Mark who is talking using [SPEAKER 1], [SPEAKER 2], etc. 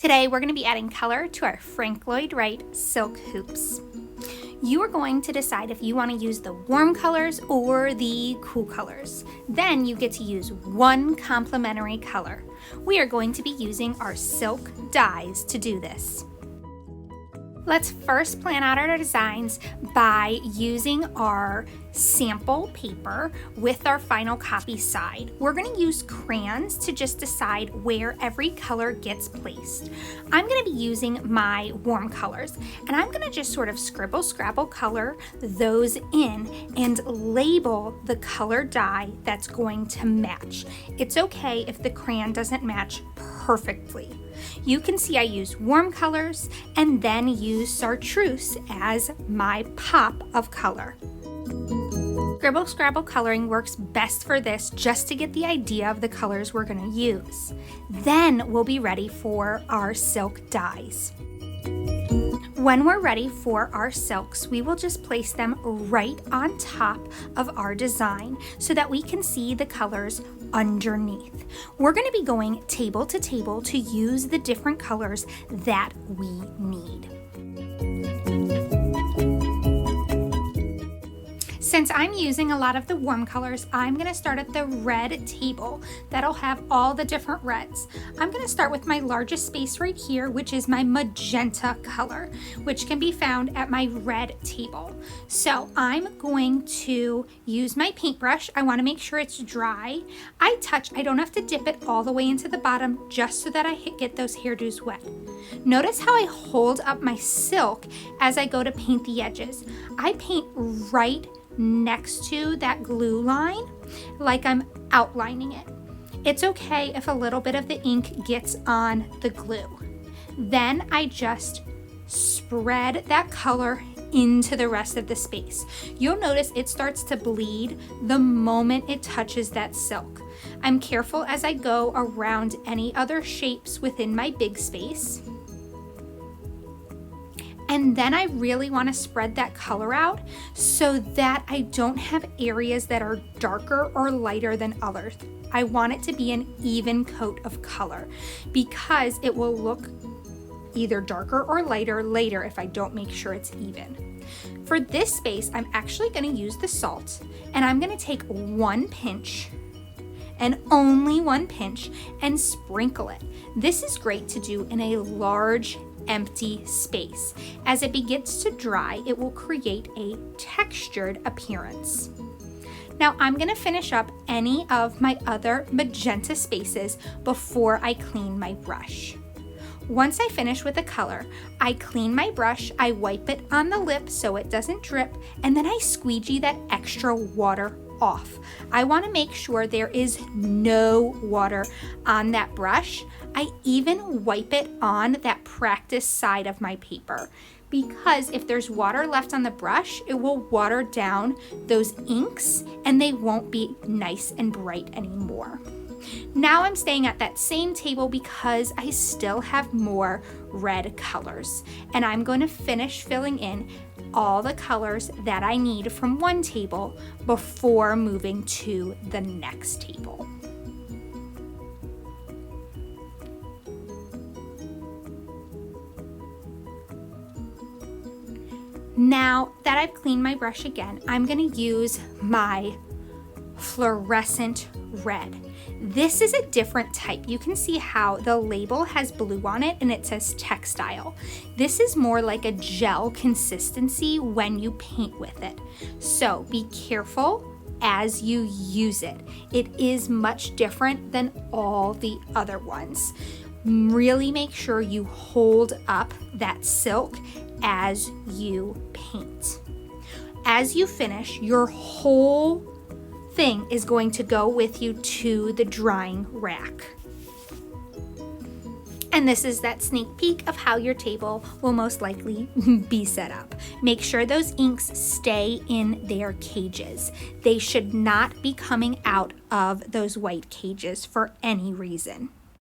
[SPEAKER 1] Today we're going to be adding color to our Lloyd Wright silk hoops. You are going to decide if you want to use the warm colors or the cool colors. Then you get to use one complementary color. We are going to be using our silk dyes to do this. Let's first plan out our designs by using our sample paper with our final copy side. We're going to use crayons to just decide where every color gets placed. I'm going to be using my warm colors, and I'm going to just sort of scribble, scrabble color those in and label the color dye that's going to match. It's okay if the crayon doesn't match perfectly. You can see I use warm colors and then use chartreuse as my pop of color. Scribble Scrabble coloring works best for this just to get the idea of the colors we're going to use. Then we'll be ready for our silk dyes. When we're ready for our silks, we will just place them right on top of our design so that we can see the colors underneath. We're going to be going table to table to use the different colors that we need. Since I'm using a lot of the warm colors, I'm going to start at the red table. That'll have all the different reds. I'm going to start with my largest space right here, which is my magenta color, which can be found at my red table. So I'm going to use my paintbrush. I want to make sure it's dry. I don't have to dip it all the way into the bottom just so that I get those hairdos wet. Notice how I hold up my silk as I go to paint the edges. I paint right next to that glue line like I'm outlining it. It's okay if a little bit of the ink gets on the glue. Then I just spread that color into the rest of the space. You'll notice it starts to bleed the moment it touches that silk. I'm careful as I go around any other shapes within my big space. And then I really want to spread that color out so that I don't have areas that are darker or lighter than others. I want it to be an even coat of color because it will look either darker or lighter later if I don't make sure it's even. For this space, I'm actually going to use the salt, and I'm going to take one pinch and only one pinch and sprinkle it. This is great to do in a large empty space. As it begins to dry, it will create a textured appearance. Now I'm going to finish up any of my other magenta spaces before I clean my brush. Once I finish with the color, I clean my brush, I wipe it on the lip so it doesn't drip, and then I squeegee that extra water off. I want to make sure there is no water on that brush. I even wipe it on that practice side of my paper because if there's water left on the brush, it will water down those inks and they won't be nice and bright anymore. Now I'm staying at that same table because I still have more red colors, and I'm going to finish filling in all the colors that I need from one table before moving to the next table. Now that I've cleaned my brush again, I'm going to use my fluorescent red. This is a different type. You can see how the label has blue on it and it says textile. This is more like a gel consistency when you paint with it. So be careful as you use it. It is much different than all the other ones. Really make sure you hold up that silk as you paint. As you finish, your whole thing is going to go with you to the drying rack. And this is that sneak peek of how your table will most likely be set up. Make sure those inks stay in their cages. They should not be coming out of those white cages for any reason.